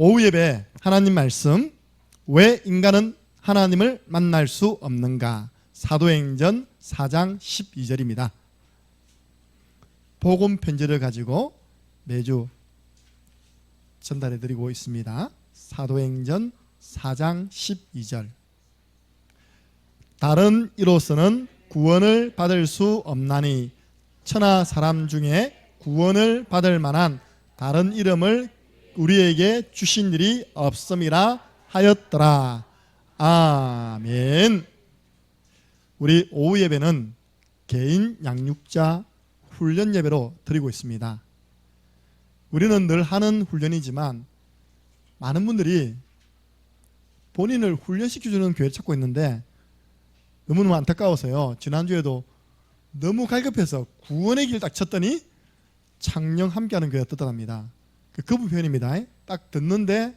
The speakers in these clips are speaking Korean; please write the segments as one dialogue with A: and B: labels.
A: 오후 예배 하나님 말씀, 왜 인간은 하나님을 만날 수 없는가? 사도행전 4장 12절입니다. 복음 편지를 가지고 매주 전달해 드리고 있습니다. 사도행전 4장 12절. 다른 이로서는 구원을 받을 수 없나니 천하 사람 중에 구원을 받을 만한 다른 이름을 우리에게 주신 일이 없음이라 하였더라. 아멘. 우리 오후 예배는 개인 양육자 훈련 예배로 드리고 있습니다. 우리는 늘 하는 훈련이지만 많은 분들이 본인을 훈련시켜주는 교회를 찾고 있는데 너무너무 안타까워서요. 지난주에도 너무 갈급해서 구원의 길 딱 쳤더니 창녕 함께하는 교회가 뜨더랍니다. 그분 표현입니다. 딱 듣는데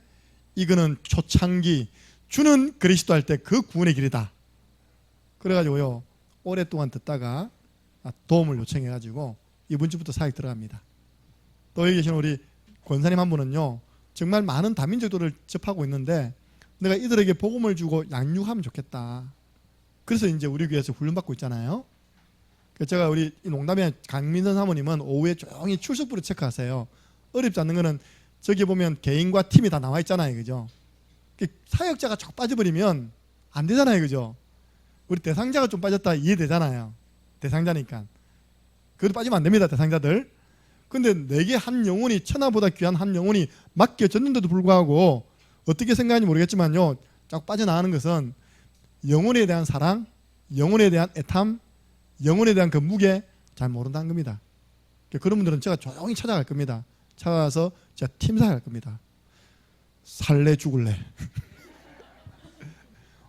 A: 이거는 초창기 주는 그리스도 할 때 그 구원의 길이다. 그래가지고요 오랫동안 듣다가 도움을 요청해가지고 이번 주부터 사역 들어갑니다. 또 여기 계신 우리 권사님 한 분은요 정말 많은 다민족들을 접하고 있는데 내가 이들에게 복음을 주고 양육하면 좋겠다. 그래서 이제 우리 교회에서 훈련받고 있잖아요. 제가 우리 농담에 강민선 사모님은 오후에 조용히 출석부를 체크하세요. 어렵지 않는 거는 저기 보면 개인과 팀이 다 나와 있잖아요. 그죠? 사역자가 쫙 빠져버리면 안 되잖아요. 그죠? 우리 대상자가 좀 빠졌다 이해되잖아요. 대상자니까. 그래도 빠지면 안 됩니다. 대상자들. 근데 내게 한 영혼이 천하보다 귀한 한 영혼이 맡겨졌는데도 불구하고 어떻게 생각하는지 모르겠지만요. 쫙 빠져나가는 것은 영혼에 대한 사랑, 영혼에 대한 애탐, 영혼에 대한 그 무게 잘 모른다는 겁니다. 그런 분들은 제가 조용히 찾아갈 겁니다. 찾아가서 제가 팀사할 겁니다. 살래 죽을래.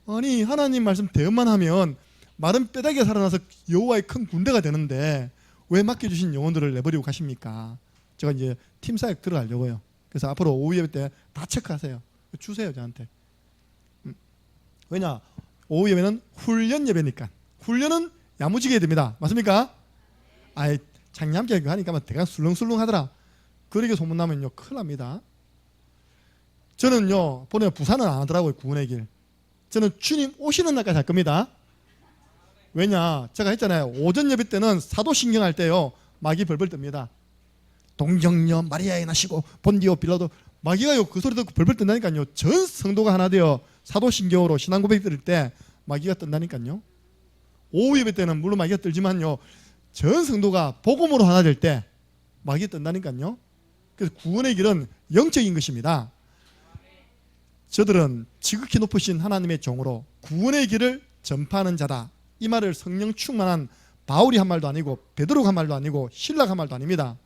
A: 아니 하나님 말씀 대응만 하면 마른 뼈다귀가 살아나서 여호와의 큰 군대가 되는데 왜 맡겨주신 영혼들을 내버리고 가십니까? 제가 이제 팀사역 들어가려고요. 그래서 앞으로 오후 예배 때 다 체크하세요. 주세요 저한테. 왜냐? 오후 예배는 훈련 예배니까. 훈련은 야무지게 해야 됩니다. 맞습니까? 아이 장냠게 하니까 대강 술렁술렁 하더라. 그렇게 소문나면요 큰일 납니다. 저는요 보내요 부산은 안 하더라고요. 구원의 길. 저는 주님 오시는 날까지 할 겁니다. 왜냐 제가 했잖아요. 오전 예배 때는 사도신경 할 때요 마귀 벌벌 뜹니다. 동정녀 마리아에 나시고 본디오 빌라도 마귀가요 그 소리 듣고 벌벌 뜬다니까요. 전 성도가 하나 되어 사도신경으로 신앙 고백 드릴 때 마귀가 뜬다니까요. 오후 예배 때는 물론 마귀가 들지만요 전 성도가 복음으로 하나 될 때 마귀가 뜬다니까요. 그래서 구원의 길은 영적인 것입니다. 저들은 지극히 높으신 하나님의 종으로 구원의 길을 전파하는 자다. 이 말을 성령 충만한 바울이 한 말도 아니고 베드로가 한 말도 아니고 신라가 한 말도 아닙니다.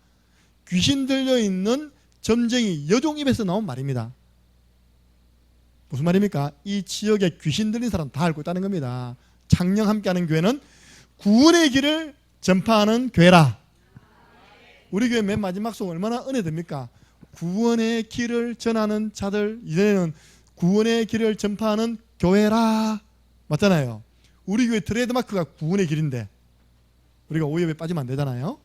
A: 귀신 들려있는 점쟁이 여종 입에서 나온 말입니다. 무슨 말입니까? 이 지역에 귀신 들린 사람 다 알고 있다는 겁니다. 창녕 함께하는 교회는 구원의 길을 전파하는 교회라. 우리 교회 맨 마지막 송 얼마나 은혜됩니까? 구원의 길을 전하는 자들, 이제는 구원의 길을 전파하는 교회라. 맞잖아요. 우리 교회 트레이드마크가 구원의 길인데 우리가 오후 예배 빠지면 안 되잖아요.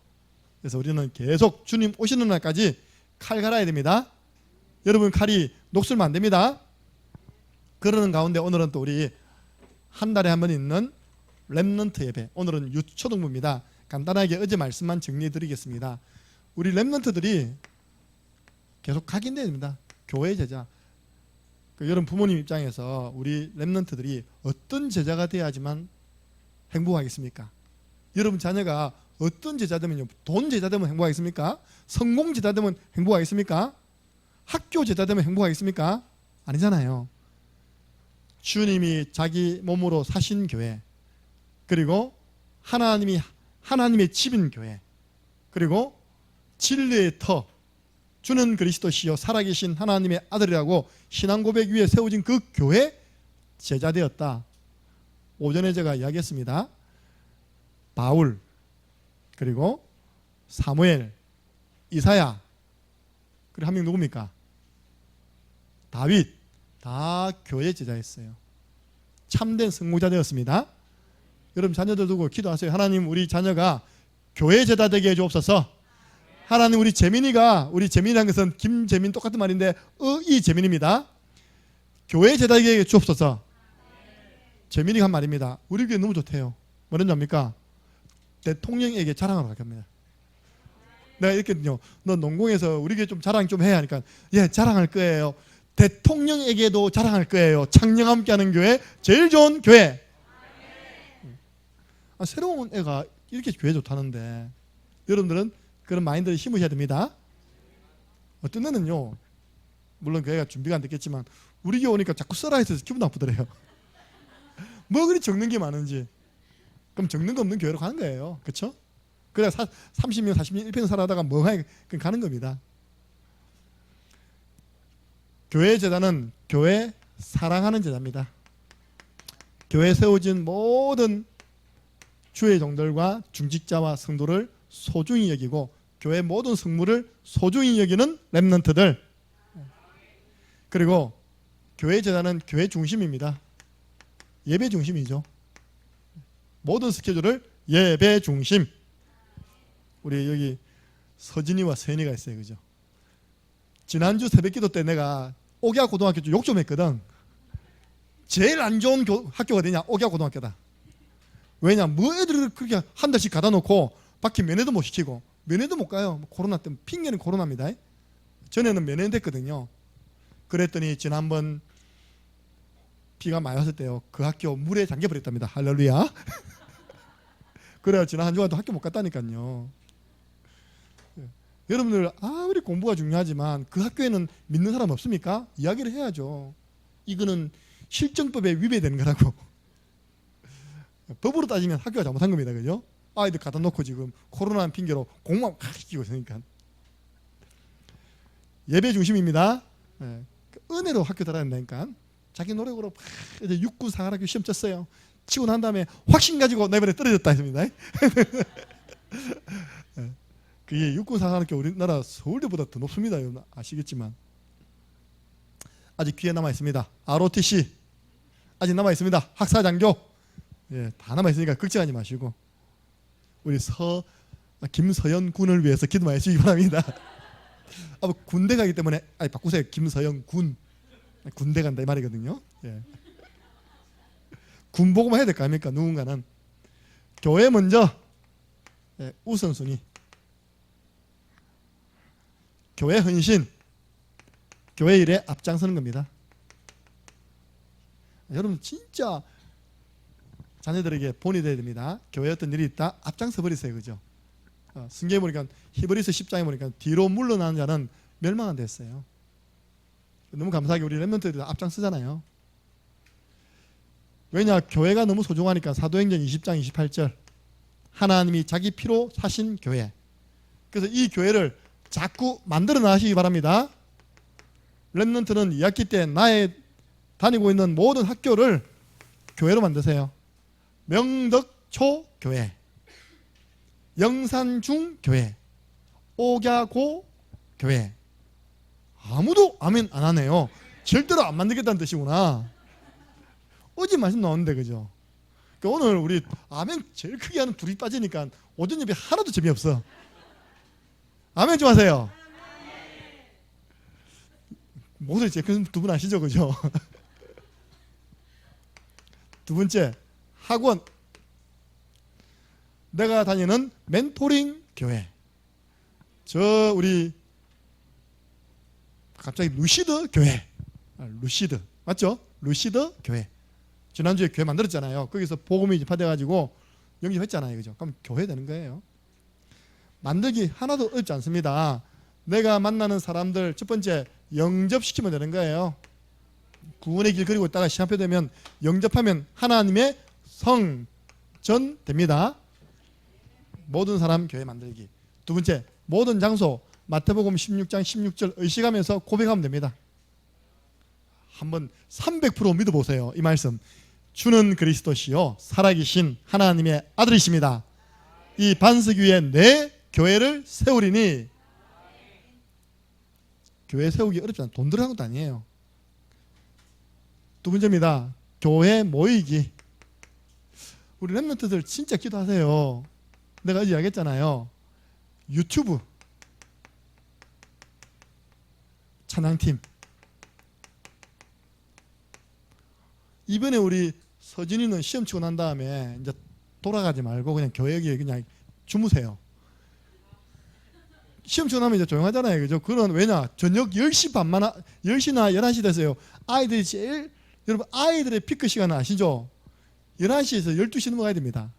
A: 그래서 우리는 계속 주님 오시는 날까지 칼 갈아야 됩니다. 여러분 칼이 녹슬면 안 됩니다. 그러는 가운데 오늘은 또 우리 한 달에 한 번 있는 렘넌트 예배, 오늘은 유초등부입니다. 간단하게 어제 말씀만 정리해 드리겠습니다. 우리 렘넌트들이 계속 각인돼야 됩니다. 교회 제자. 여러분 부모님 입장에서 우리 렘넌트들이 어떤 제자가 돼야지만 행복하겠습니까? 여러분 자녀가 어떤 제자 되면요, 돈 제자 되면 행복하겠습니까? 성공 제자 되면 행복하겠습니까? 학교 제자 되면 행복하겠습니까? 아니잖아요. 주님이 자기 몸으로 사신 교회, 그리고 하나님의 집인 교회, 그리고 진리의 터, 주는 그리스도시요 살아계신 하나님의 아들이라고 신앙 고백 위에 세워진 그 교회 제자 되었다. 오전에 제가 이야기했습니다. 바울, 그리고 사무엘, 이사야, 그리고 한 명 누굽니까? 다윗, 다 교회 제자였어요. 참된 성공자 되었습니다. 여러분 자녀들 두고 기도하세요. 하나님 우리 자녀가 교회 제자 되게 해주옵소서. 하나님 우리 재민이란 것은 김재민 똑같은 말인데 이 재민입니다. 교회 제자에게 주옵소서. 재민이가 한 말입니다. 우리 교회 너무 좋대요. 뭐랬냐합니까 대통령에게 자랑하러 갈 겁니다. 내가 이렇게요. 너 농공에서 우리 교회 좀 자랑 좀 해야 하니까 예 자랑할 거예요. 대통령에게도 자랑할 거예요. 창녕 함께하는 교회 제일 좋은 교회. 새로운 애가 이렇게 교회 좋다는데 여러분들은 그런 마인드를 심으셔야 됩니다. 어떤 애는요 물론 교회가 준비가 안 됐겠지만 우리 교회 오니까 자꾸 써라 해서 기분 나쁘더래요. 뭐 그리 적는 게 많은지. 그럼 적는 거 없는 교회로 가는 거예요. 그렇죠? 그래 30년 40년 1평 살아다가 멍하게 가는 겁니다. 교회 제자는 교회 사랑하는 제자입니다. 교회에 세워진 모든 주의 종들과 중직자와 성도를 소중히 여기고 교회 모든 성물을 소중히 여기는 렘넌트들. 그리고 교회 제자는 교회 중심입니다. 예배 중심이죠. 모든 스케줄을 예배 중심. 우리 여기 서진이와 서연이가 있어요. 그죠? 지난주 새벽기도 때 내가 옥야 고등학교 좀 욕 좀 했거든. 제일 안 좋은 학교가 되냐? 옥야 고등학교다. 왜냐? 뭐 애들을 그렇게 한 달씩 가다 놓고 밖에 면회도 못 시키고 면회도 못 가요. 코로나 때문에. 핑계는 코로나입니다. 전에는 면회 됐거든요. 그랬더니 지난번 비가 많이 왔을 때요. 그 학교 물에 잠겨버렸답니다. 할렐루야. 그래야 지난 한 주간도 학교 못 갔다니까요. 여러분들 아무리 공부가 중요하지만 그 학교에는 믿는 사람 없습니까? 이야기를 해야죠. 이거는 실정법에 위배되는 거라고. 법으로 따지면 학교가 잘못한 겁니다. 그죠? 아이들 갖다 놓고 지금 코로나 핑계로 공부만 시키고 있으니까. 예배 중심입니다. 은혜로 학교 다녀야 된다니까. 자기 노력으로 이제 육군 사관학교 시험 쳤어요. 치고 난 다음에 확신 가지고 내버려 떨어졌다 했습니다. 그게 육군 사관학교 우리나라 서울대보다 더 높습니다. 아시겠지만 아직 귀에 남아 있습니다. ROTC 아직 남아 있습니다. 학사장교 예, 다 남아 있으니까 걱정하지 마시고 우리 김서연 군을 위해서 기도 많이 해주시기 바랍니다. 군대 가기 때문에 바꾸세요. 김서연 군 군대 간다 이 말이거든요. 예. 군 보고만 해야 될 거 아닙니까? 누군가는 교회 먼저 우선순위, 교회 헌신, 교회 일에 앞장서는 겁니다. 여러분 진짜 자녀들에게 본이 돼야 됩니다. 교회 어떤 일이 있다 앞장서 버리세요. 그죠? 성경에 보니까 히브리서 10장에 보니까 뒤로 물러나는 자는 멸망한다 했어요. 너무 감사하게 우리 렘넌트들이 앞장서잖아요. 왜냐? 교회가 너무 소중하니까. 사도행전 20장 28절 하나님이 자기 피로 사신 교회. 그래서 이 교회를 자꾸 만들어 나가시기 바랍니다. 렘넌트는 2학기 때 나의 다니고 있는 모든 학교를 교회로 만드세요. 명덕초 교회, 영산중 교회, 옥야고 교회. 아무도 아멘 안 하네요. 절대로 안 만들겠다는 뜻이구나. 어제 말씀 나오는데 그죠? 그러니까 오늘 우리 아멘 제일 크게 하는 둘이 빠지니까 오전 예배 하나도 재미없어. 아멘 좀 하세요. 목소리 제일 큰 두 분 아시죠? 그죠? 두 번째, 학원. 내가 다니는 멘토링 교회. 우리 갑자기 루시드 교회. 루시드 맞죠? 루시드 교회. 지난주에 교회 만들었잖아요. 거기서 복음이 접하돼가지고 영접했잖아요. 그죠? 그럼 교회 되는 거예요. 만들기 하나도 어렵지 않습니다. 내가 만나는 사람들 첫 번째 영접시키면 되는 거예요. 구원의 길 그리고 있다가 시간표 되면 영접하면 하나님의 성전 됩니다. 모든 사람 교회 만들기. 두 번째 모든 장소 마태복음 16장 16절 의식하면서 고백하면 됩니다. 한번 300% 믿어보세요. 이 말씀. 주는 그리스도시요 살아계신 하나님의 아들이십니다. 이 반석 위에 내 교회를 세우리니. 교회 세우기 어렵지 않아요. 돈 들어가는 것도 아니에요. 두 번째입니다. 교회 모이기. 우리 렘넌트들 진짜 기도하세요. 내가 어제 이야기했잖아요. 유튜브 찬양팀. 이번에 우리 서진이는 시험 치고 난 다음에 이제 돌아가지 말고 그냥 교회에 그냥 주무세요. 시험 치고 나면 이제 조용하잖아요. 그죠? 그런, 왜냐? 저녁 10시 반만, 10시나 11시 됐어요. 아이들이 제일, 여러분, 아이들의 피크 시간은 아시죠? 11시에서 12시 넘어가야 됩니다.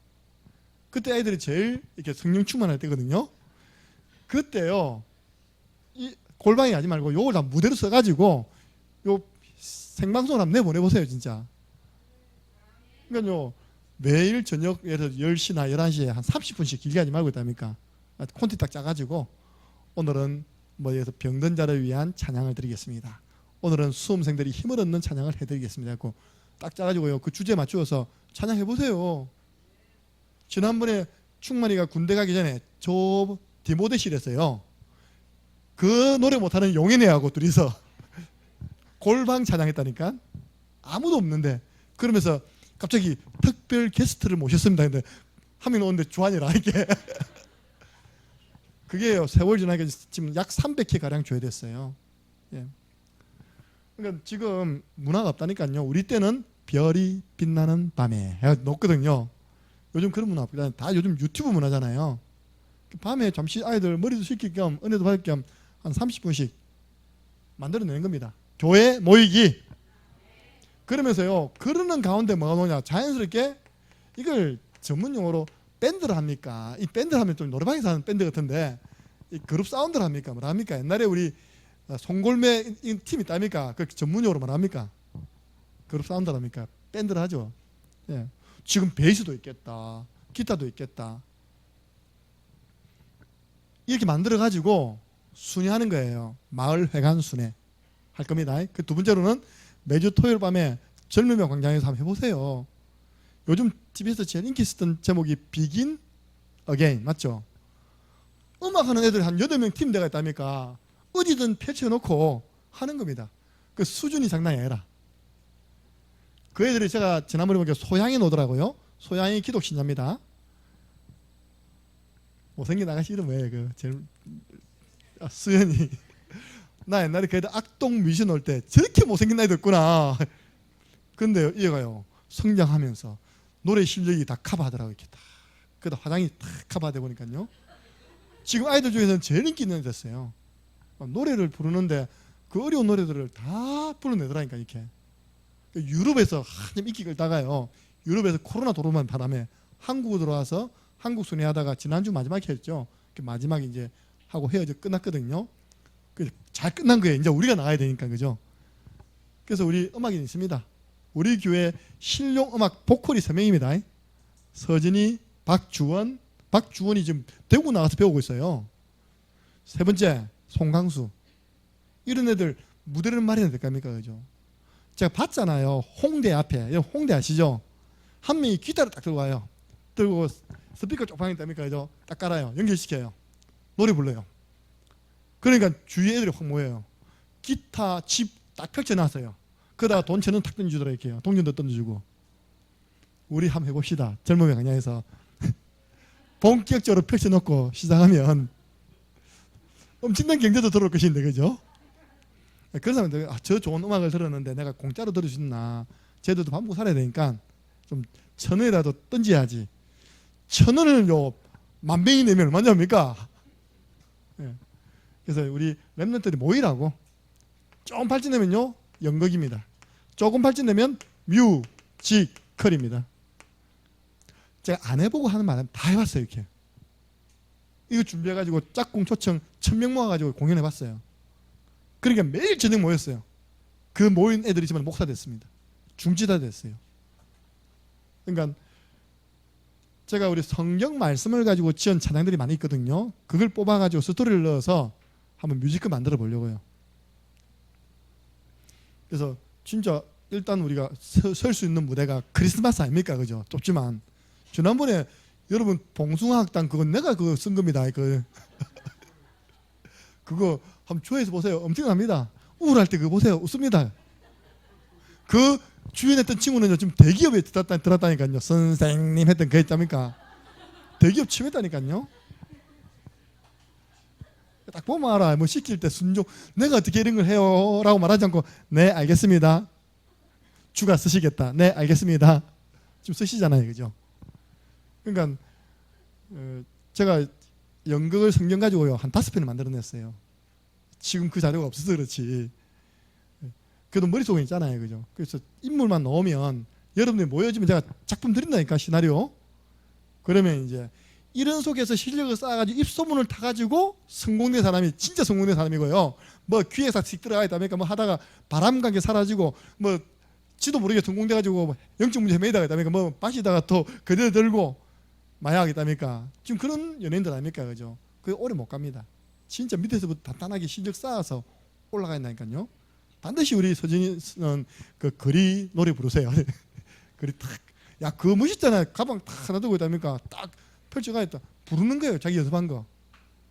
A: 그때 아이들이 제일 이렇게 성령 충만할 때거든요. 그때요, 이 골방에 가지 말고 요걸 다 무대로 써가지고 요 생방송을 한번 내보내보세요, 진짜. 그러니까요, 매일 저녁 예를 들어 10시나 11시에 한 30분씩 길게 하지 말고 있답니까? 콘티 딱 짜가지고 오늘은 뭐에서 병든 자를 위한 찬양을 드리겠습니다. 오늘은 수험생들이 힘을 얻는 찬양을 해드리겠습니다. 딱 짜가지고요, 그 주제에 맞추어서 찬양해보세요. 지난번에 충만이가 군대 가기 전에 저 디모데실에서요, 그 노래 못하는 용인애하고 둘이서 골방 찬양했다니까. 아무도 없는데 그러면서 갑자기 특별 게스트를 모셨습니다. 근데 한 명 오는데 주한이라 이게 그게요, 세월 지나니까 지금 약 300회 가량 조회됐어요. 예. 그러니까 지금 문화가 없다니까요. 우리 때는 별이 빛나는 밤에 높거든요. 요즘 그런 문화 없거든요. 다 요즘 유튜브 문화잖아요. 밤에 잠시 아이들 머리도 식힐 겸 은혜도 받을 겸 한 30분씩 만들어내는 겁니다. 교회 모이기. 그러면서요, 그러는 가운데 뭐가 나오냐, 자연스럽게 이걸 전문용어로 밴드를 합니까? 이 밴드를 하면 좀 노래방에서 하는 밴드 같은데, 이 그룹 사운드를 합니까? 뭐라 합니까? 옛날에 우리 송골매 팀 있답니까? 그 전문용어로 뭐라 합니까? 그룹 사운드를 합니까? 밴드를 하죠. 예. 지금 베이스도 있겠다, 기타도 있겠다. 이렇게 만들어 가지고 순회하는 거예요. 마을 회관 순회 할 겁니다. 그 두 번째로는 매주 토요일 밤에 젊음의 광장에서 한번 해보세요. 요즘 TV에서 제일 인기 있었던 제목이 Begin Again 맞죠? 음악하는 애들이 한 8명 팀 돼가 있답니까? 어디든 펼쳐놓고 하는 겁니다. 그 수준이 장난이 아니라. 그 애들이 제가 지난번에 보니까 소양이 오더라고요. 소양이 기독신자입니다. 못생긴 아가씨 이름 뭐예요? 그 제일 수연이. 나 옛날에 그 애들 악동 뮤지션 올 때 저렇게 못생긴 아이들 있구나. 근데 얘가요, 성장하면서 노래 실력이 다 커버하더라고요. 이렇게 다. 그러다 화장이 다 커버되다 보니까요, 지금 아이들 중에서는 제일 인기 있는 애 됐어요. 노래를 부르는데 그 어려운 노래들을 다 불러내더라니까. 이렇게 유럽에서 한참 인기 끌다가요, 유럽에서 코로나 도로만 바람에 한국으로 들어와서 한국 순회하다가 지난주 마지막에 했죠. 마지막에 이제 하고 헤어져 끝났거든요. 잘 끝난 거예요. 이제 우리가 나가야 되니까. 그죠? 그래서 우리 음악인이 있습니다. 우리 교회 실용 음악 보컬이 3명입니다. 서진이, 박주원. 박주원이 지금 대구 나가서 배우고 있어요. 세 번째 송강수. 이런 애들 무대를 마련해야 될 겁니까? 그죠? 제가 봤잖아요. 홍대 앞에. 홍대 아시죠? 한 명이 기타를 딱 들고 와요. 들고 스피커 쪽방에 있답니까? 그죠? 딱 깔아요. 연결시켜요. 노래 불러요. 그러니까 주위 애들이 확 모여요. 기타 집 딱 펼쳐놨어요. 그러다가 돈 1,000원 탁 던져주더라. 이렇게요. 동전도 던져주고. 우리 한번 해봅시다. 젊음의 강야에서 본격적으로 펼쳐놓고 시작하면 엄청난 경제도 들어올 것인데, 그죠? 그런 사람들, 저 좋은 음악을 들었는데 내가 공짜로 들을 수 있나? 쟤들도 밥 먹고 살아야 되니까 좀 1,000원이라도 던져야지. 1,000원을요 10,000명이 내면 얼마냐입니까? 예. 그래서 우리 랩런들이 모이라고. 조금 발전되면요 연극입니다. 조금 발전되면 뮤지컬입니다. 제가 안 해보고 하는 말은 다 해봤어요. 이렇게 이거 준비해가지고 짝꿍 초청 1,000명 모아가지고 공연해봤어요. 그러니까 매일 저녁 모였어요. 그 모인 애들이 지금 목사 됐습니다. 중지다 됐어요. 그러니까 제가 우리 성경 말씀을 가지고 지은 찬양들이 많이 있거든요. 그걸 뽑아가지고 스토리를 넣어서 한번 뮤지컬 만들어 보려고요. 그래서 진짜 일단 우리가 설 수 있는 무대가 크리스마스 아닙니까? 그죠? 좁지만 지난번에 여러분 봉숭아학당 그건 내가 그거 쓴 겁니다. 그거 한번 조회해서 보세요. 엄청납니다. 우울할 때 그거 보세요. 웃습니다. 그 주연했던 친구는 지금 대기업에 들었다니까요. 선생님 했던 그 있답니까? 대기업 취업했다니까요. 딱 보면 알아. 뭐 시킬 때 순종, 내가 어떻게 이런 걸 해요? 라고 말하지 않고, 네, 알겠습니다. 주가 쓰시겠다. 네, 알겠습니다. 좀 쓰시잖아요. 그죠? 그러니까, 제가 연극을 성경 가지고요, 한 5편을 만들어냈어요. 지금 그 자료가 없어서 그렇지. 그래도 머릿속에 있잖아요. 그죠? 그래서 인물만 넣으면, 여러분들이 모여지면 제가 작품 드린다니까, 시나리오. 그러면 이제, 이런 속에서 실력을 쌓아가지고 입소문을 타가지고 성공된 사람이 진짜 성공된 사람이고요. 뭐 기획사 씩 들어가 있다 보니까 뭐 하다가 바람 관계 사라지고 뭐 지도 모르게 성공돼가지고 영적 문제 매이다가 있다 보니까 뭐 마시다가 또 그대로 들고 마약이 있다니까 지금 그런 연예인들 아닙니까? 그죠? 그 오래 못 갑니다. 진짜 밑에서부터 단단하게 실력 쌓아서 올라가 있다니까요. 반드시 우리 서진이는 그 거리 노래 부르세요. 거리 탁. 야, 그거 멋있잖아요. 가방 탁 하나 들고 있다니까 딱 펼쳐가 있다. 부르는 거예요. 자기 연습한 거.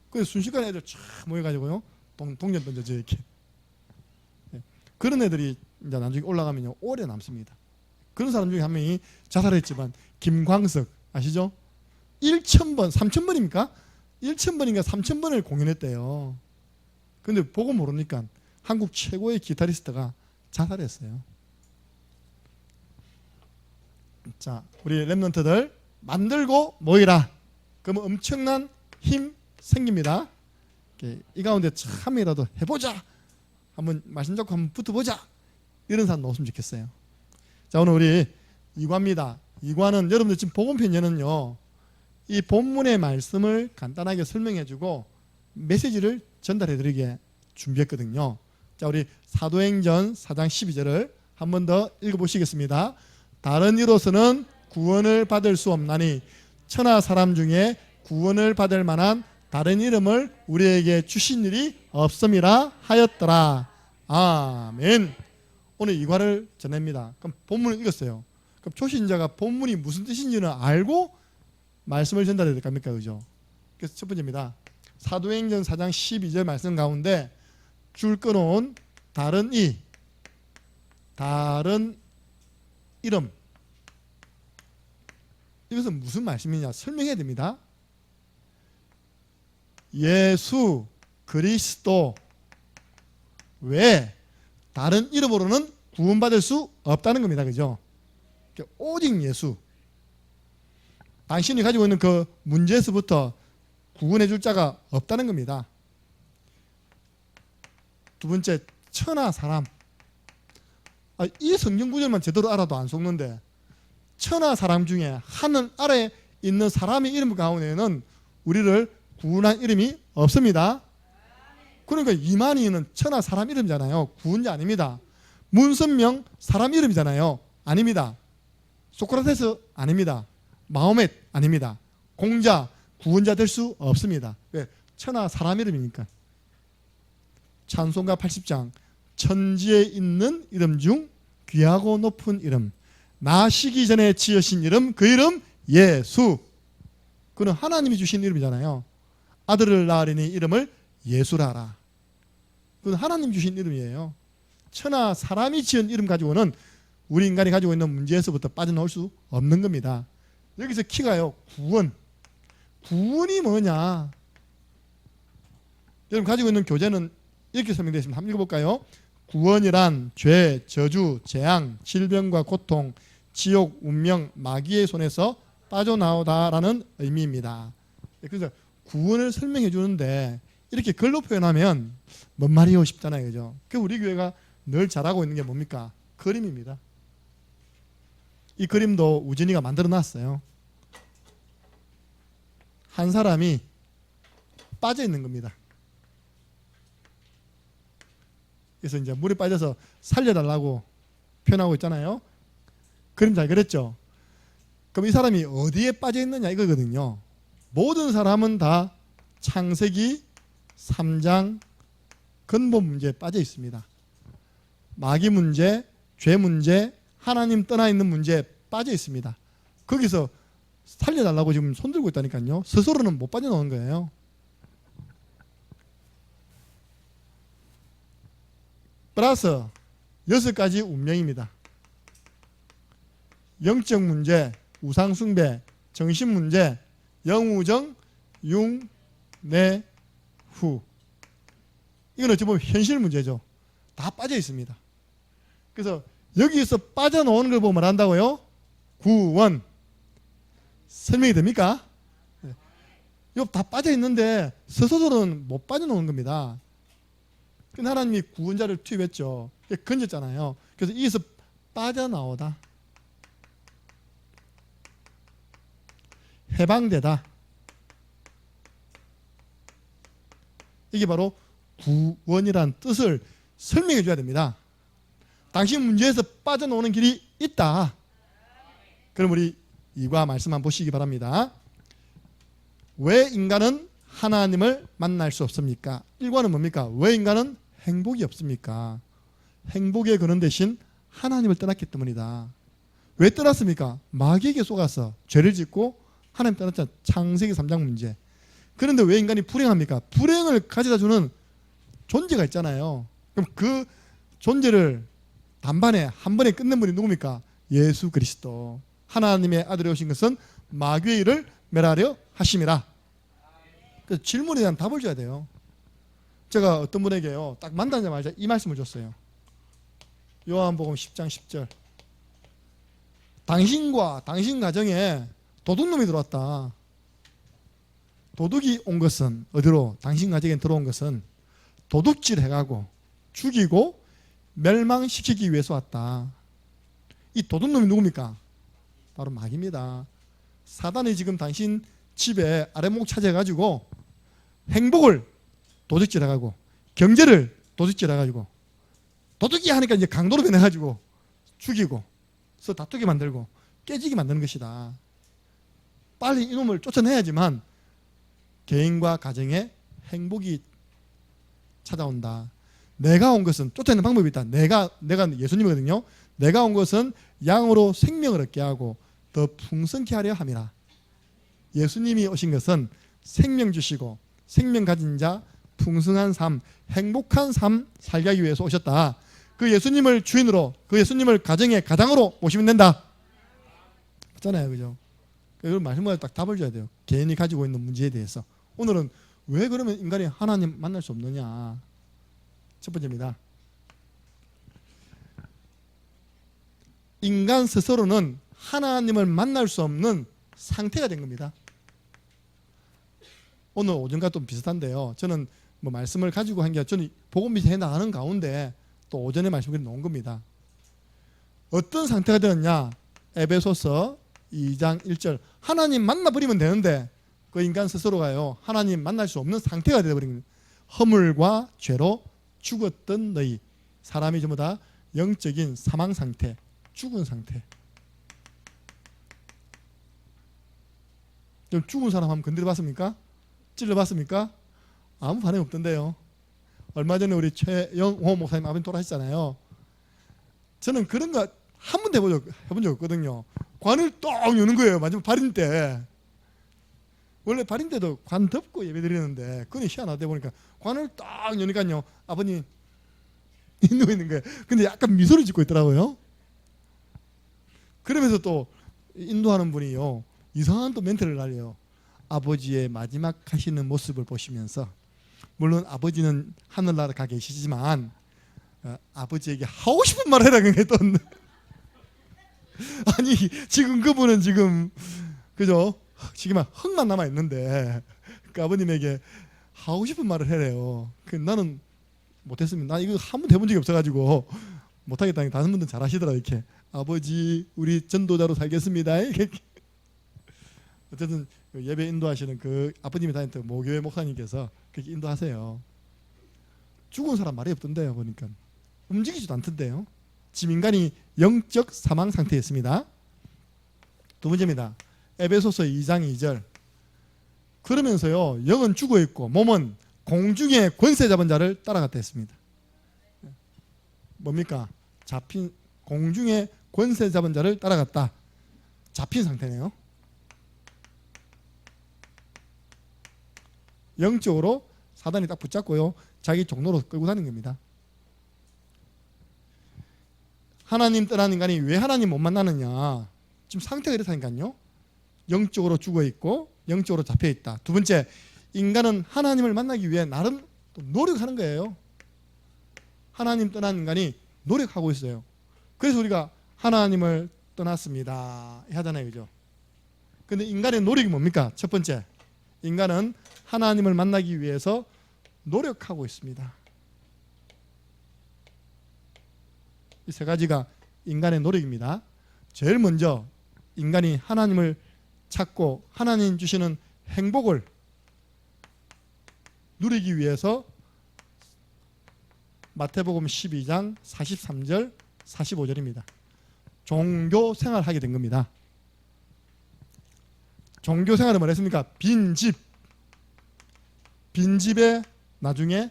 A: 그래서 순식간에 애들 쫙 모여가지고요. 동전 던져져 이렇게. 네. 그런 애들이 이제 나중에 올라가면요. 오래 남습니다. 그런 사람 중에 한 명이 자살했지만 김광석 아시죠? 1,000번, 3,000번입니까? 1,000번인가 3,000번을 공연했대요. 근데 보고 모르니까 한국 최고의 기타리스트가 자살했어요. 자, 우리 랩런트들 만들고 모이라. 그러면 엄청난 힘 생깁니다. 이 가운데 참이라도 해보자. 한번 말씀 잡고 한번 붙어보자. 이런 사람 넣었으면 좋겠어요. 자, 오늘 우리 2과입니다. 2과는 여러분들 지금 복음편에는요. 이 본문의 말씀을 간단하게 설명해주고 메시지를 전달해드리게 준비했거든요. 자, 우리 사도행전 4장 12절을 한 번 더 읽어보시겠습니다. 다른 이로서는 구원을 받을 수 없나니 천하 사람 중에 구원을 받을 만한 다른 이름을 우리에게 주신 일이 없음이라 하였더라. 아멘. 오늘 이과를 전합니다. 그럼 본문을 읽었어요. 그럼 초신자가 본문이 무슨 뜻인지는 알고 말씀을 전달해야 될 겁니까? 그죠? 그래서 첫 번째입니다. 사도행전 4장 12절 말씀 가운데 줄 끊어온 다른 이름. 이것은 무슨 말씀이냐 설명해야 됩니다. 예수 그리스도 외에 다른 이름으로는 구원받을 수 없다는 겁니다. 그죠? 오직 예수. 당신이 가지고 있는 그 문제에서부터 구원해 줄 자가 없다는 겁니다. 두 번째, 천하 사람. 이 성경 구절만 제대로 알아도 안 속는데 천하 사람 중에 하늘 아래에 있는 사람의 이름 가운데는 우리를 구원한 이름이 없습니다. 그러니까 이만희는 천하 사람 이름이잖아요. 구원자 아닙니다. 문선명 사람 이름이잖아요. 아닙니다. 소크라테스 아닙니다. 마호멧 아닙니다. 공자 구원자 될 수 없습니다. 왜? 천하 사람 이름이니까. 찬송가 80장 천지에 있는 이름 중 귀하고 높은 이름 나시기 전에 지으신 이름 그 이름 예수. 그는 하나님이 주신 이름이잖아요. 아들을 낳으리니 이름을 예수라 하라. 그건 하나님 주신 이름이에요. 천하 사람이 지은 이름 가지고는 우리 인간이 가지고 있는 문제에서부터 빠져나올 수 없는 겁니다. 여기서 키가요. 구원. 구원이 뭐냐? 여러분 가지고 있는 교재는 이렇게 설명되어 있습니다. 한번 읽어볼까요? 구원이란 죄, 저주, 재앙, 질병과 고통, 지옥, 운명, 마귀의 손에서 빠져나오다라는 의미입니다. 그래서 구원을 설명해 주는데 이렇게 글로 표현하면 뭔 말이요 싶잖아요. 그죠? 그 우리 교회가 늘 잘하고 있는 게 뭡니까? 그림입니다. 이 그림도 우진이가 만들어 놨어요. 한 사람이 빠져 있는 겁니다. 그래서 이제 물에 빠져서 살려달라고 표현하고 있잖아요. 그림 잘 그렸죠? 그럼 이 사람이 어디에 빠져 있느냐 이거거든요. 모든 사람은 다 창세기 3장 근본 문제에 빠져 있습니다. 마귀 문제, 죄 문제, 하나님 떠나 있는 문제에 빠져 있습니다. 거기서 살려달라고 지금 손들고 있다니까요. 스스로는 못 빠져나오는 거예요. 플러스 6가지 운명입니다. 영적 문제, 우상숭배, 정신 문제, 영우정, 융, 내, 후. 이건 어찌 보면 현실 문제죠. 다 빠져 있습니다. 그래서 여기에서 빠져나오는 걸 보면 한다고요? 구원. 설명이 됩니까? 이거 다 빠져 있는데 스스로는 못 빠져나오는 겁니다. 하나님이 구원자를 투입했죠. 건졌잖아요. 그래서 이에서 빠져나오다, 해방되다, 이게 바로 구원이라는 뜻을 설명해 줘야 됩니다. 당신 문제에서 빠져나오는 길이 있다. 그럼 우리 이과 말씀 한번 보시기 바랍니다. 왜 인간은 하나님을 만날 수 없습니까? 1과는 뭡니까? 왜 인간은 행복이 없습니까? 행복의 근원 대신 하나님을 떠났기 때문이다. 왜 떠났습니까? 마귀에게 속아서 죄를 짓고 하나님 떠났잖아요. 창세기 3장 문제. 그런데 왜 인간이 불행합니까? 불행을 가져다 주는 존재가 있잖아요. 그럼 그 존재를 단번에 한 번에 끝낸 분이 누굽니까? 예수 그리스도. 하나님의 아들이 오신 것은 마귀의 일을 멸하려 하심이라. 그래서 질문에 대한 답을 줘야 돼요. 제가 어떤 분에게요, 딱 만나자마자 이 말씀을 줬어요. 요한복음 10장 10절. 당신과 당신 가정에 도둑놈이 들어왔다. 도둑이 온 것은 어디로? 당신 가정에 들어온 것은 도둑질 해가고 죽이고 멸망시키기 위해서 왔다. 이 도둑놈이 누굽니까? 바로 마귀입니다. 사단이 지금 당신 집에 아래목 찾아가지고 행복을 도둑질해가고 경제를 도둑질해가지고 도둑이 하니까 이제 강도로 변해가지고 죽이고 그래서 다투게 만들고 깨지게 만드는 것이다. 빨리 이놈을 쫓아내야지만 개인과 가정에 행복이 찾아온다. 내가 온 것은 쫓아내는 방법이 있다. 내가 예수님이거든요. 내가 온 것은 양으로 생명을 얻게 하고 더 풍성케 하려 함이라. 예수님이 오신 것은 생명 주시고 생명 가진 자 풍성한 삶, 행복한 삶 살게 하기 위해서 오셨다. 그 예수님을 주인으로, 그 예수님을 가정의 가장으로 모시면 된다. 맞잖아요, 그죠? 이런 말씀마다 딱 답을 줘야 돼요. 개인이 가지고 있는 문제에 대해서. 오늘은 왜 그러면 인간이 하나님 만날 수 없느냐? 첫 번째입니다. 인간 스스로는 하나님을 만날 수 없는 상태가 된 겁니다. 오늘 오전과 좀 비슷한데요. 저는 뭐 말씀을 가지고 한 게 저는 복음 해 나가는 가운데 또 오전에 말씀을 놓은 겁니다. 어떤 상태가 되었냐? 에베소서 2장 1절. 하나님 만나버리면 되는데 그 인간 스스로가요, 하나님 만날 수 없는 상태가 되어버린 겁니다. 허물과 죄로 죽었던 너희. 사람이 전부 다 영적인 사망 상태, 죽은 상태. 좀 죽은 사람 한번 건드려 봤습니까? 찔러 봤습니까? 아무 반응이 없던데요. 얼마 전에 우리 최영호 목사님 아버님 돌아가셨잖아요. 저는 그런 거 한 번도 해본 적 없거든요. 관을 똥 여는 거예요. 마지막 발인 때. 원래 발인 때도 관 덮고 예배 드리는데 그건 희한하다 보니까 관을 딱 여니까요. 아버님 누워 있는 거예요. 근데 약간 미소를 짓고 있더라고요. 그러면서 또 인도하는 분이요, 이상한 또 멘트를 날려요. 아버지의 마지막 하시는 모습을 보시면서, 물론 아버지는 하늘나라 가 계시지만 아버지에게 하고 싶은 말을 해라. 그게 또 아니 지금 그분은 지금 그죠? 지금 흙만 남아 있는데 그 아버님에게 하고 싶은 말을 해래요. 나는 못했습니다. 나 이거 한 번도 해본 적이 없어가지고 못하겠다니. 다른 분들은 잘하시더라. 이렇게 아버지 우리 전도자로 살겠습니다. 이렇게. 어쨌든 예배 인도하시는 그 아버님이 다녔던 모교회 목사님께서 그렇게 인도하세요. 죽은 사람 말이 없던데요. 보니까 움직이지도 않던데요. 지금 인간이 영적 사망 상태였습니다. 두 번째입니다. 에베소서 2장 2절. 그러면서요, 영은 죽어 있고 몸은 공중의 권세 잡은 자를 따라갔다 했습니다. 뭡니까? 잡힌, 공중의 권세 잡은 자를 따라갔다. 잡힌 상태네요. 영적으로 사단이 딱 붙잡고요, 자기 종로로 끌고 다니는 겁니다. 하나님 떠난 인간이 왜 하나님 못 만나느냐? 지금 상태가 이렇다니까요. 영적으로 죽어있고 영적으로 잡혀있다. 두 번째, 인간은 하나님을 만나기 위해 나름 노력하는 거예요. 하나님 떠난 인간이 노력하고 있어요. 그래서 우리가 하나님을 떠났습니다 하잖아요. 그죠? 근데 인간의 노력이 뭡니까? 첫 번째, 인간은 하나님을 만나기 위해서 노력하고 있습니다. 이 세 가지가 인간의 노력입니다. 제일 먼저 인간이 하나님을 찾고 하나님 주시는 행복을 누리기 위해서 마태복음 12장 43절 45절입니다. 종교 생활을 하게 된 겁니다. 종교 생활은 뭐랬습니까? 빈집에 나중에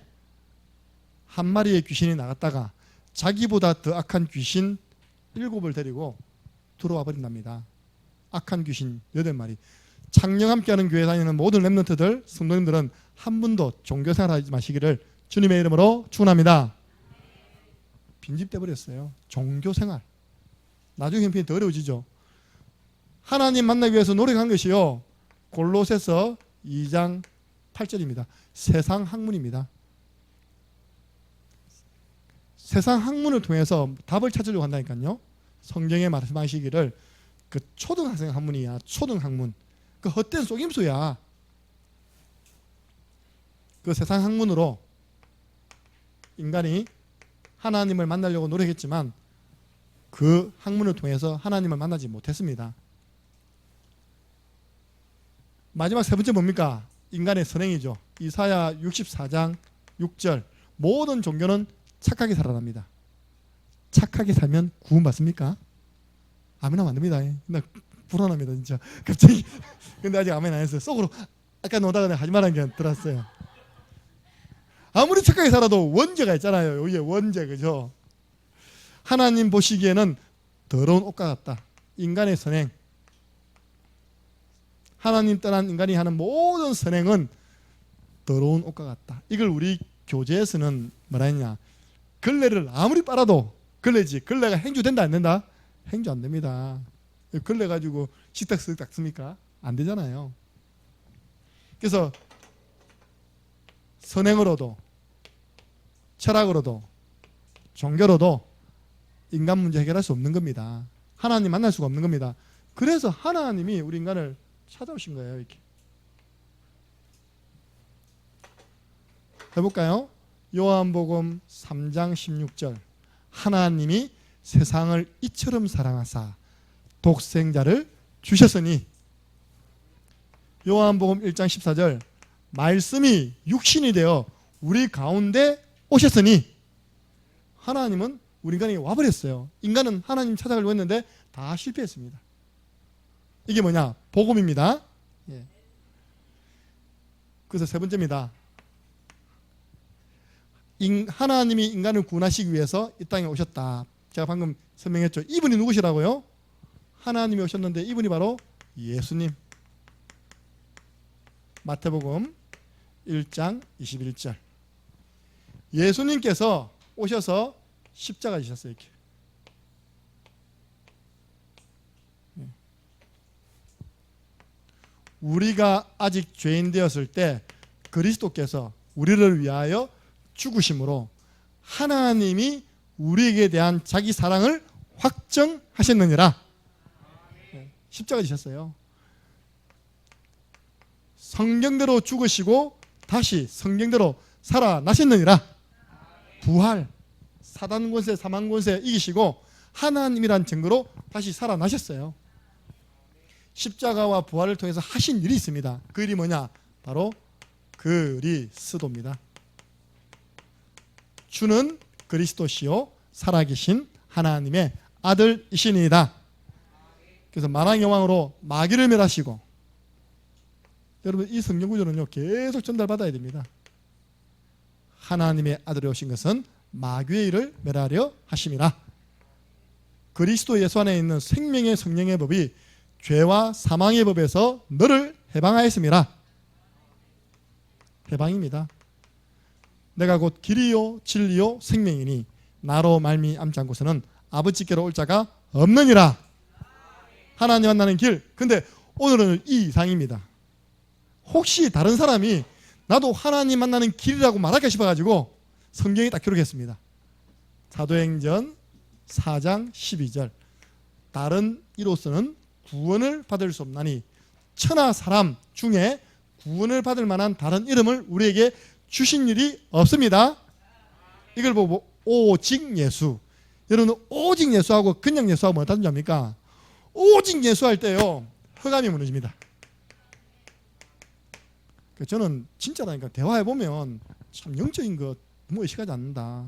A: 한 마리의 귀신이 나갔다가 자기보다 더 악한 귀신 7을 데리고 들어와 버린답니다. 악한 귀신 8마리. 창녕 함께하는 교회 다니는 모든 렘넌트들, 성도님들은 한 분도 종교 생활하지 마시기를 주님의 이름으로 축원합니다. 빈집 돼버렸어요. 종교 생활. 나중에 형편이 더 어려워지죠. 하나님 만나기 위해서 노력한 것이요, 골로새서 2장 8절입니다. 세상 학문입니다. 세상 학문을 통해서 답을 찾으려고 한다니까요. 성경에 말씀하시기를 그 초등학생 학문이야. 초등학문. 그 헛된 속임수야. 그 세상 학문으로 인간이 하나님을 만나려고 노력했지만 그 학문을 통해서 하나님을 만나지 못했습니다. 마지막 세 번째 뭡니까? 인간의 선행이죠. 이사야 64장 6절. 모든 종교는 착하게 살아납니다. 착하게 살면 구원받습니까? 아멘 하면 안 됩니다. 나 불안합니다 진짜. 갑자기. 근데 아직 아멘 안 했어요. 속으로 아까 노다가 하지 말라는 게 들었어요. 아무리 착하게 살아도 원죄가 있잖아요. 여기에 원죄, 그죠? 하나님 보시기에는 더러운 옷과 같다. 인간의 선행. 하나님 떠난 인간이 하는 모든 선행은 더러운 옷과 같다. 이걸 우리 교재에서는 뭐라 했냐? 걸레를 아무리 빨아도 걸레지. 걸레가 행주된다 안 된다? 행주 안 됩니다. 걸레 가지고 식탁 쓱 닦습니까? 안 되잖아요. 그래서 선행으로도 철학으로도 종교로도 인간 문제 해결할 수 없는 겁니다. 하나님 만날 수가 없는 겁니다. 그래서 하나님이 우리 인간을 찾아오신 거예요. 이렇게 해볼까요? 요한복음 3장 16절. 하나님이 세상을 이처럼 사랑하사 독생자를 주셨으니. 요한복음 1장 14절. 말씀이 육신이 되어 우리 가운데 오셨으니. 하나님은 우리 인간에게 와버렸어요. 인간은 하나님 찾아가려고 했는데 다 실패했습니다. 이게 뭐냐? 복음입니다. 예. 그래서 세 번째입니다. 하나님이 인간을 구원하시기 위해서 이 땅에 오셨다. 제가 방금 설명했죠. 이분이 누구시라고요? 하나님이 오셨는데 이분이 바로 예수님. 마태복음 1장 21절. 예수님께서 오셔서 십자가 지셨어요. 이렇게. 우리가 아직 죄인 되었을 때 그리스도께서 우리를 위하여 죽으심으로 하나님이 우리에게 대한 자기 사랑을 확정하셨느니라. 십자가 지셨어요. 성경대로 죽으시고 다시 성경대로 살아나셨느니라. 부활, 사단 권세, 사망 권세 이기시고 하나님이란 증거로 다시 살아나셨어요. 십자가와 부활을 통해서 하신 일이 있습니다. 그 일이 뭐냐? 바로 그리스도입니다. 주는 그리스도시요 살아계신 하나님의 아들이시니이다. 그래서 만왕의 왕으로 마귀를 멸하시고, 여러분 이 성경 구조는요 계속 전달받아야 됩니다. 하나님의 아들이 오신 것은 마귀의 일을 멸하려 하심이라. 그리스도 예수 안에 있는 생명의 성령의 법이 죄와 사망의 법에서 너를 해방하였음이라. 해방입니다. 내가 곧 길이요 진리요 생명이니 나로 말미암지 않고서는 아버지께로 올 자가 없느니라. 하나님 만나는 길. 근데 오늘은 이 이상입니다. 혹시 다른 사람이 나도 하나님 만나는 길이라고 말할까 싶어가지고 성경에 딱 기록했습니다. 사도행전 4장 12절. 다른 이로서는 구원을 받을 수 없나니 천하 사람 중에 구원을 받을 만한 다른 이름을 우리에게 주신 일이 없습니다. 이걸 보고 오직 예수. 여러분 오직 예수하고 그냥 예수하고 뭐 다른 점입니까? 오직 예수할 때요 흑암이 무너집니다. 저는 진짜라니까 대화해보면 참 영적인 거 너무 의식하지 않는다.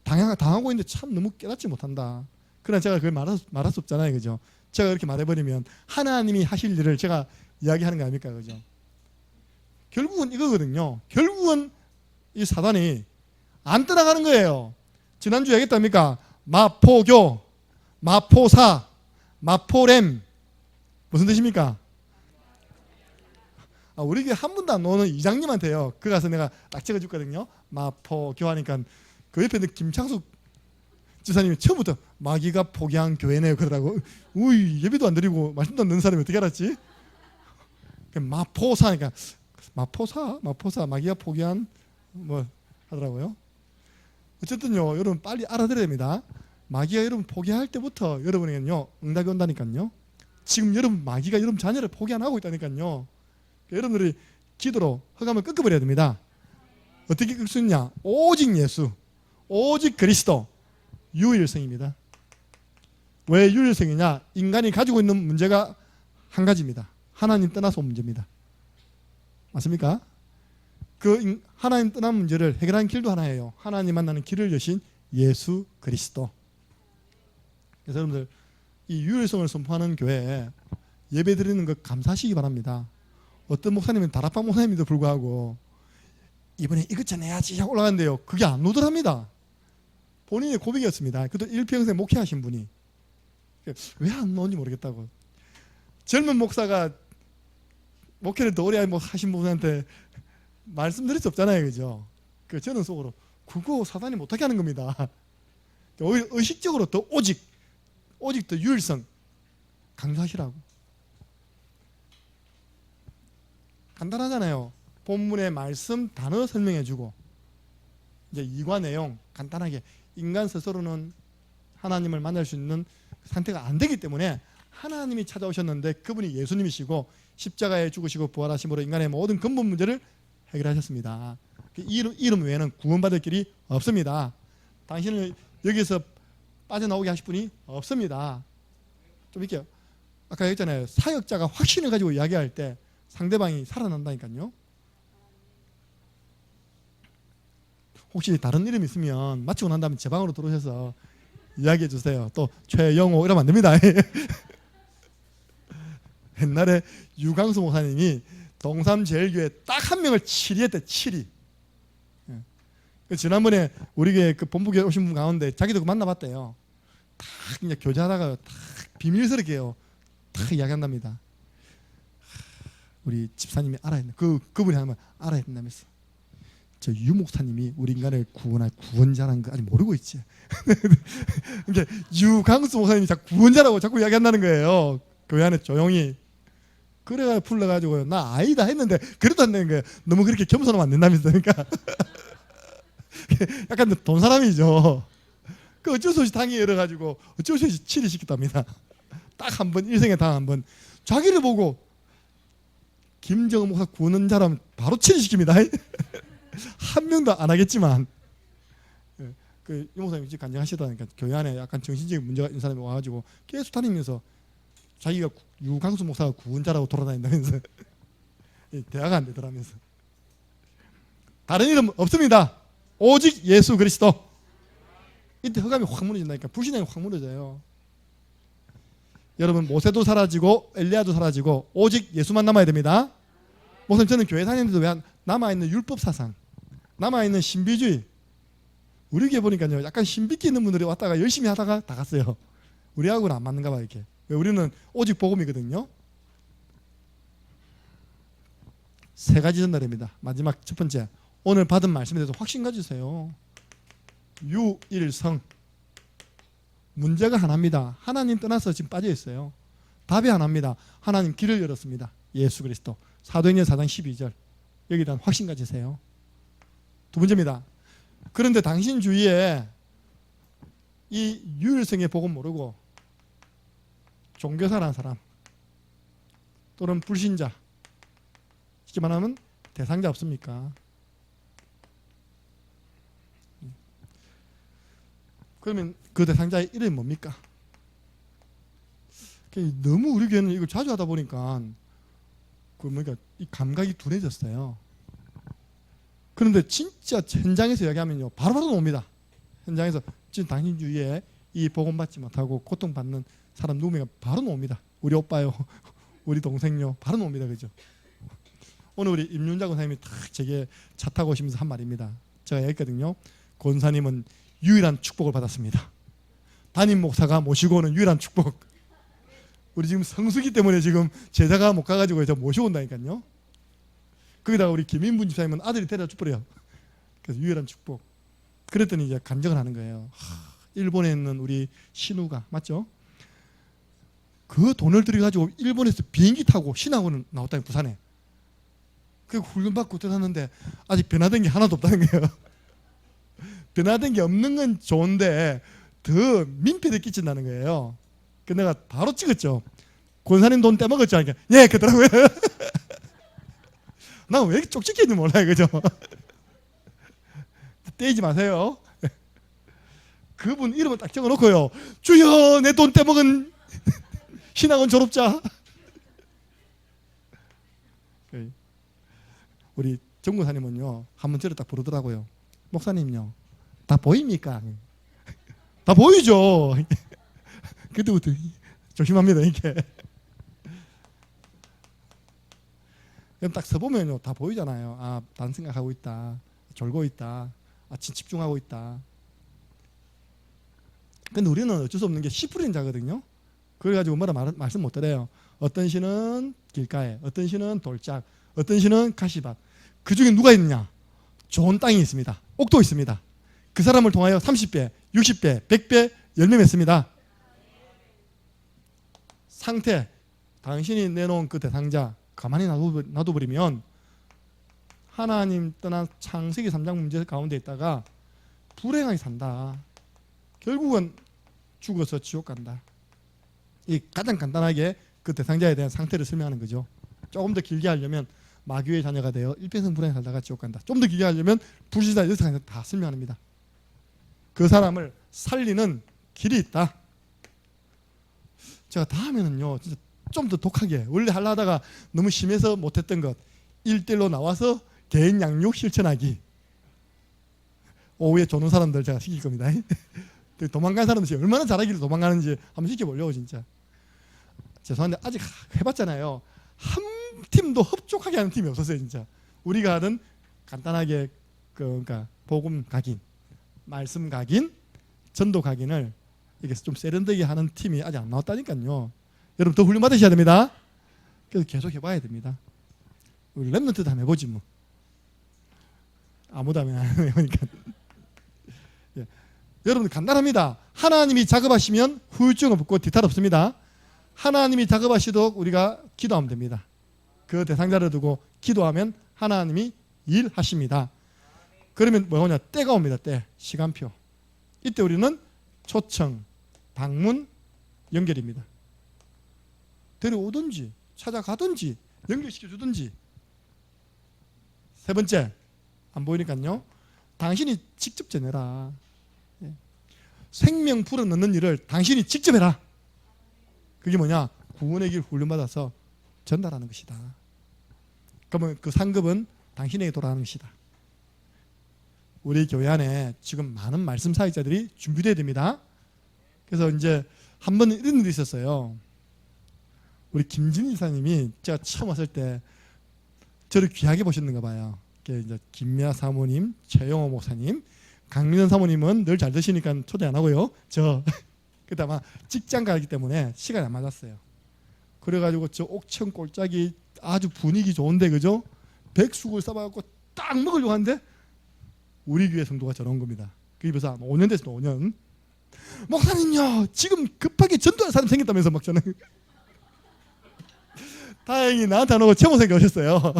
A: 당하고 있는데 참 너무 깨닫지 못한다. 그러나 제가 그걸 말할 수 없잖아요. 그죠? 제가 그렇게 말해버리면 하나님이 하실 일을 제가 이야기하는 거 아닙니까? 그죠? 결국은 이거거든요. 결국은 이 사단이 안 떠나가는 거예요. 지난주에 얘기했답니까? 마포교, 마포사, 마포렘 무슨 뜻입니까? 우리 교회 한 분도 안 오는 이장님한테요. 그 가서 내가 딱 찍어줬거든요. 마포교 하니까 그 옆에 있는 김창숙 지사님이 처음부터 마귀가 포기한 교회네요 그러더라고. 우이 예배도 안 드리고 말씀도 안 듣는 사람이 어떻게 알았지? 마포사니까 마포사 마귀가 포기한 뭐 하더라고요. 어쨌든요 여러분 빨리 알아들어야 됩니다. 마귀가 여러분 포기할 때부터 여러분에게는요 응답이 온다니까요. 지금 여러분 마귀가 여러분 자녀를 포기 안 하고 있다니까요. 여러분들이 기도로 흑암을 꺾어버려야 됩니다. 어떻게 꺾을 수 있냐? 오직 예수, 오직 그리스도, 유일성입니다. 왜 유일성이냐? 인간이 가지고 있는 문제가 한 가지입니다. 하나님 떠나서 온 문제입니다. 맞습니까? 그 하나님 떠난 문제를 해결하는 길도 하나예요. 하나님 만나는 길을 여신 예수 그리스도. 그래서 여러분들 이 유일성을 선포하는 교회에 예배 드리는 것 감사하시기 바랍니다. 어떤 목사님은 다락방 목사님에도 불구하고 이번에 이것 전해야지 하고 올라갔는데요. 그게 안 오더랍니다. 본인의 고백이었습니다. 그것도 일평생 목회하신 분이. 왜 안 나오는지 모르겠다고. 젊은 목사가 목회를 더 오래 하신 분한테 말씀드릴 수 없잖아요. 그죠? 저는 속으로 그거 사단이 못하게 하는 겁니다. 오히려 의식적으로 더 오직 더 유일성 강조하시라고. 간단하잖아요. 본문의 말씀 단어 설명해주고 이제 이과 내용 간단하게 인간 스스로는 하나님을 만날 수 있는 상태가 안 되기 때문에 하나님이 찾아오셨는데 그분이 예수님이시고 십자가에 죽으시고 부활하심으로 인간의 모든 근본 문제를 해결하셨습니다. 이름 외에는 구원받을 길이 없습니다. 당신을 여기서 빠져나오게 하실 분이 없습니다. 좀 이렇게 아까 얘기했잖아요. 사역자가 확신을 가지고 이야기할 때 상대방이 살아난다니까요. 혹시 다른 이름 있으면 마치고 난 다음에 제 방으로 들어오셔서 이야기해 주세요. 또 최영호 이러면 안 됩니다. 옛날에 유광수 목사님이 동삼제일교회 딱 한 명을 치리했대. 치리. 지난번에 우리 교회 그 본부교회 오신 분 가운데 자기도 만나봤대요. 딱 이제 교제하다가 딱 비밀스럽게요. 딱 이야기한답니다. 우리 집사님이 알아야 된다. 그분이 하면 알아야 된다면서. 저 유 목사님이 우리 인간을 구원할 구원자라는 거 아직 모르고 있지. 그러니까 유광수 목사님이 자꾸 구원자라고 자꾸 이야기한다는 거예요. 교회 안에 조용히. 그래가 풀러가지고 나 아니다 했는데 그래도 안 되는 거예요. 너무 그렇게 겸손하면 안 된다면서. 그러니까 약간 돈 사람이죠. 그 어쩔 수 없이 당이 열어가지고 어쩔 수 없이 치리시켰답니다. 딱 한 번, 일생에 단 한 번. 자기를 보고 김정은 목사 구원자라면 바로 치리시킵니다. 한 명도 안 하겠지만 이 목사님이 간증하시다니까 교회 안에 약간 정신적인 문제가 있는 사람이 와가지고 계속 다니면서 자기가 유광수 목사가 구원자라고 돌아다닌다면서 대화가 안 되더라면서. 다른 이름 없습니다. 오직 예수 그리스도. 이때 흑암이 확 무너진다니까. 불신앙이 확 무너져요. 여러분 모세도 사라지고 엘리야도 사라지고 오직 예수만 남아야 됩니다. 목사님 저는 교회 다니는데도 왜 남아있는 율법 사상, 남아있는 신비주의. 우리 교회 보니까요 약간 신비기 있는 분들이 왔다가 열심히 하다가 다 갔어요. 우리하고는 안 맞는가 봐 이렇게. 우리는 오직 복음이거든요. 세 가지 전달입니다. 마지막 첫 번째, 오늘 받은 말씀에 대해서 확신 가지세요. 유일성. 문제가 하나입니다. 하나님 떠나서 지금 빠져 있어요. 답이 하나입니다. 하나님 길을 열었습니다. 예수 그리스도. 사도행전 4장 12절. 여기에 대한 확신 가지세요. 두 번째입니다. 그런데 당신 주위에 이 유일성의 복음 모르고 종교사라는 사람 또는 불신자, 쉽게 말하면 대상자 없습니까? 그러면 그 대상자의 이름이 뭡니까? 너무 우리 교회는 이걸 자주 하다 보니까 이 감각이 둔해졌어요. 그런데 진짜 현장에서 이야기하면요, 바로바로 옵니다. 현장에서 지금 당신 주위에 이 복음 받지 못하고 고통받는 사람 누구면 바로 옵니다. 우리 오빠요, 우리 동생요, 바로 옵니다. 그죠? 오늘 우리 임윤자 권사님이 딱 제게 차 타고 오시면서 한 말입니다. 제가 얘기했거든요. 권사님은 유일한 축복을 받았습니다. 담임 목사가 모시고 오는 유일한 축복. 우리 지금 성수기 때문에 지금 제자가 못 가가지고 저 모시고 온다니까요. 거기다가 우리 김인분 집사님은 아들이 데려다 주버려요. 그래서 유일한 축복. 그랬더니 이제 간증을 하는 거예요. 일본에 있는 우리 신우가 맞죠? 그 돈을 들여가지고 일본에서 비행기 타고 신학원을 나왔다니 부산에. 그 훈련받고 들어갔는데 아직 변화된 게 하나도 없다는 거예요. 변화된 게 없는 건 좋은데 더 민폐를 끼친다는 거예요. 그 내가 바로 찍었죠. 권사님 돈 떼먹었죠. 그러니까 예, 그러더라고요. 나 왜 이렇게 쪽집게인지 몰라요, 그죠? 떼지 마세요. 그분 이름을 딱 적어놓고요. 주여, 내 돈 떼먹은 신학원 졸업자. 우리 정고사님은요, 한번 저를 딱 부르더라고요. 목사님요, 다 보입니까? 다 보이죠. 그때부터 조심합니다, 이렇게. 그럼 딱 서보면요, 다 보이잖아요. 아, 딴 생각하고 있다, 졸고 있다, 아, 집중하고 있다. 근데 우리는 어쩔 수 없는 게 시프린 자거든요. 그래가지고 뭐라 말씀 못 드려요. 어떤 시는 길가에, 어떤 시는 돌짝, 어떤 시는 가시밭. 그 중에 누가 있느냐? 좋은 땅이 있습니다. 옥도 있습니다. 그 사람을 통하여 30배, 60배, 100배 열매 맺습니다. 상태, 당신이 내놓은 그 대상자 가만히 놔둬버리면 하나님 떠난 창세기 3장 문제 가운데 있다가 불행하게 산다. 결국은 죽어서 지옥 간다. 이 가장 간단하게 그 대상자에 대한 상태를 설명하는 거죠. 조금 더 길게 하려면 마귀의 자녀가 되어 일평생 불행하게 살다가 지옥 간다. 좀 더 길게 하려면 불신자 여기서 다 설명합니다. 그 사람을 살리는 길이 있다. 제가 다음에는요, 진짜 좀 더 독하게, 원래 하려 하다가 너무 심해서 못했던 것 1대1로 나와서 개인 양육 실천하기. 오후에 조는 사람들 제가 시킬 겁니다. 도망간 사람들이 얼마나 잘하기를 도망가는지 한번 시켜보려고. 진짜 죄송한데 아직 해봤잖아요. 한 팀도 흡족하게 하는 팀이 없었어요. 진짜 우리가 하는 간단하게 그러니까 복음 각인, 말씀 각인, 전도 각인을 이게 좀 세련되게 하는 팀이 아직 안 나왔다니까요. 여러분 더 훈련 받으셔야 됩니다. 그래서 계속 해봐야 됩니다. 우리 랩런트도 한번 해보지 뭐. 아무도 하면 안 해보니까. 예. 여러분 간단합니다. 하나님이 작업하시면 후유증 없고 뒤탈 없습니다. 하나님이 작업하시도록 우리가 기도하면 됩니다. 그 대상자를 두고 기도하면 하나님이 일하십니다. 그러면 뭐냐? 때가 옵니다. 때, 시간표. 이때 우리는 초청, 방문, 연결입니다. 데려오든지 찾아가든지 연결시켜주든지. 세 번째, 안 보이니까요, 당신이 직접 전해라. 생명 불어넣는 일을 당신이 직접 해라. 그게 뭐냐? 구원의 길 훈련받아서 전달하는 것이다. 그러면 그 상급은 당신에게 돌아가는 것이다. 우리 교회 안에 지금 많은 말씀 사역자들이 준비되어야 됩니다. 그래서 이제 한 번은 이런 일이 있었어요. 우리 김진희 이사님이 제가 처음 왔을 때 저를 귀하게 보셨는가 봐요. 이제 김미아 사모님, 최영호 목사님, 강민현 사모님은 늘 잘 드시니까 초대 안 하고요. 저 그때 아마 직장 가기 때문에 시간이 안 맞았어요. 그래가지고 저 옥천 꼴짝이 아주 분위기 좋은데 그죠? 백숙을 싸봐갖고 딱 먹으려고 하는데 우리 교회 성도가 저런 겁니다. 그게 벌써 5년 됐어요. 5년. 목사님요, 지금 급하게 전도할 사람 생겼다면서 막 저는. 다행히 나한테 안 오고 최 목사님이 오셨어요.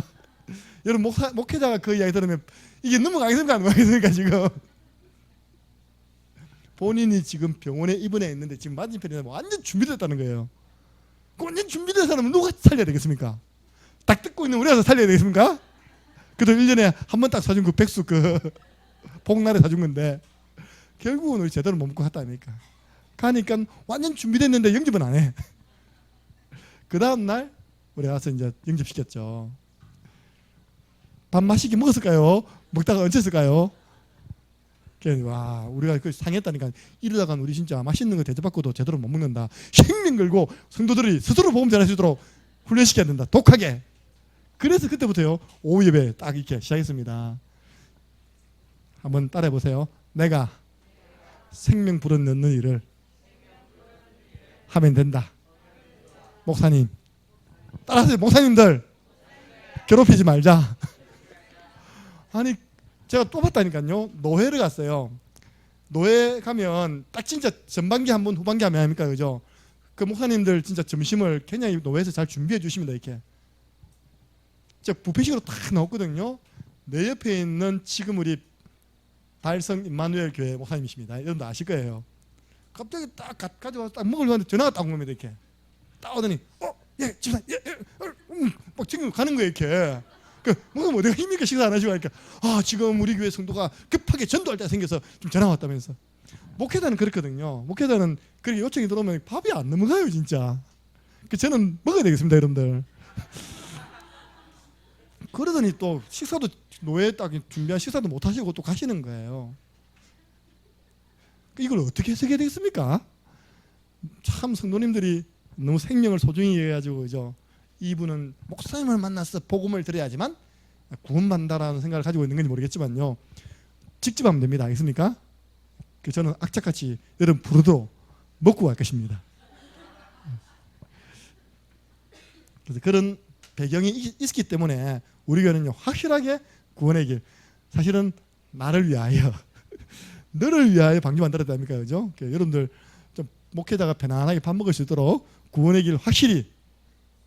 A: 여러분 목회자가 그 이야기 들으면 이게 넘어가겠습니까? 안 넘어가겠습니까 지금? 본인이 지금 병원에 입원해 있는데 지금 맞은편에 완전 준비됐다는 거예요. 완전 준비된 사람은 누가 살려야 되겠습니까? 딱 듣고 있는 우리가 살려야 되겠습니까? 그래도 1년에 한 번 딱 사준 그 백수 그 복날에 사준 건데 결국은 우리 제대로 못 먹고 갔다니까. 가니까 완전 준비됐는데 영접은 안 해. 그 다음날 우리 가서 이제 영접시켰죠. 밥 맛있게 먹었을까요? 먹다가 얹혔을까요? 와, 우리가 그 상했다니까. 이러다간 우리 진짜 맛있는 거 대접받고도 제대로 못 먹는다. 생명 걸고 성도들이 스스로 복음 전할 수 있도록 훈련시켜야 된다. 독하게. 그래서 그때부터요, 오후 예배 딱 이렇게 시작했습니다. 한번 따라해 보세요. 내가 생명 불어 넣는 일을 하면 된다. 목사님, 따라하세요. 목사님들, 괴롭히지 말자. 아니, 제가 또 봤다니까요. 노회를 갔어요. 노회 가면 딱 진짜 전반기 한 번, 후반기 하면 합니까, 그죠? 그 목사님들 진짜 점심을 굉장히 노회에서 잘 준비해 주십니다. 이렇게 제가 뷔페식으로 딱 나왔거든요. 내 옆에 있는 지금 우리 달성 임마누엘 교회 목사님이십니다. 여러분도 아실 거예요. 갑자기 딱 가져와서 딱 먹으려고 하는데 전화가 딱 온 겁니다. 이렇게 딱 오더니 예, 집사님, 막 지금 가는 거예요. 이렇게. 뭐 내가 힘있게 식사 안 하시고 하니까 지금 우리 교회 성도가 급하게 전도할 때가 생겨서 좀 전화 왔다면서. 목회자는 그렇거든요. 목회자는 그렇게 요청이 들어오면 밥이 안 넘어가요, 진짜. 저는 먹어야 되겠습니다, 여러분들. 그러더니 또 식사도 노예 딱 준비한 식사도 못 하시고 또 가시는 거예요. 이걸 어떻게 해석해야 되겠습니까? 참 성도님들이 너무 생명을 소중히 여겨가지고 그죠? 이분은 목사님을 만나서 복음을 들어야지만 구원받는다라는 생각을 가지고 있는 건지 모르겠지만요. 직접 하면 됩니다. 알겠습니까? 저는 악착같이 여러분 부르도록 먹고 갈 것입니다. 그래서 그런 배경이 있기 때문에 우리 교회는요, 확실하게 구원의 길, 사실은 나를 위하여 너를 위하여 방주 만들었다 아닙니까? 그죠? 여러분들 좀 목회자가 편안하게 밥 먹을 수 있도록 구원의 길 확실히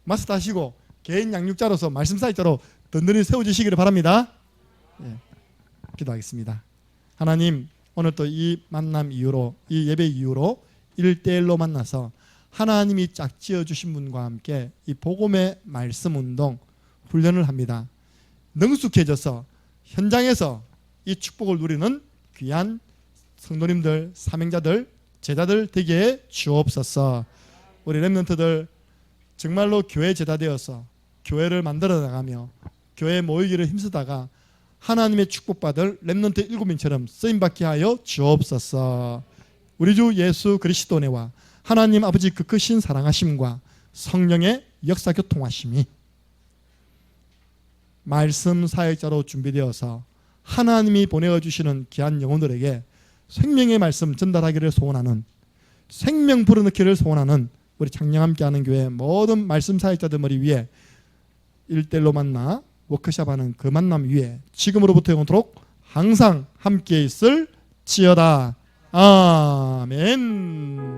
A: 마스터하시고 개인 양육자로서 말씀 사역자로 든든히 세워주시기를 바랍니다. 예, 기도하겠습니다. 하나님, 오늘 또 이 만남 이후로, 이 예배 이후로 1대1로 만나서 하나님이 짝지어 주신 분과 함께 이 복음의 말씀 운동 훈련을 합니다. 능숙해져서 현장에서 이 축복을 누리는 귀한 성도님들, 사명자들, 제자들 되게 해 주옵소서. 우리 렘넌트들 정말로 교회 제자 되어서 교회를 만들어 나가며 교회 모이기를 힘쓰다가 하나님의 축복받을 렘넌트 7명처럼 쓰임받게 하여 주옵소서. 우리 주 예수 그리스도 은혜와 하나님 아버지 그 크신 사랑하심과 성령의 역사 교통하심이 말씀 사역자로 준비되어서 하나님이 보내어 주시는 귀한 영혼들에게 생명의 말씀 전달하기를 소원하는, 생명 불어넣기를 소원하는 우리 창녕 함께하는 교회 모든 말씀 사역자들 머리 위에 1대1로 만나 워크숍하는 그 만남 위에 지금으로부터 영원토록 항상 함께 있을 지어다. 아멘.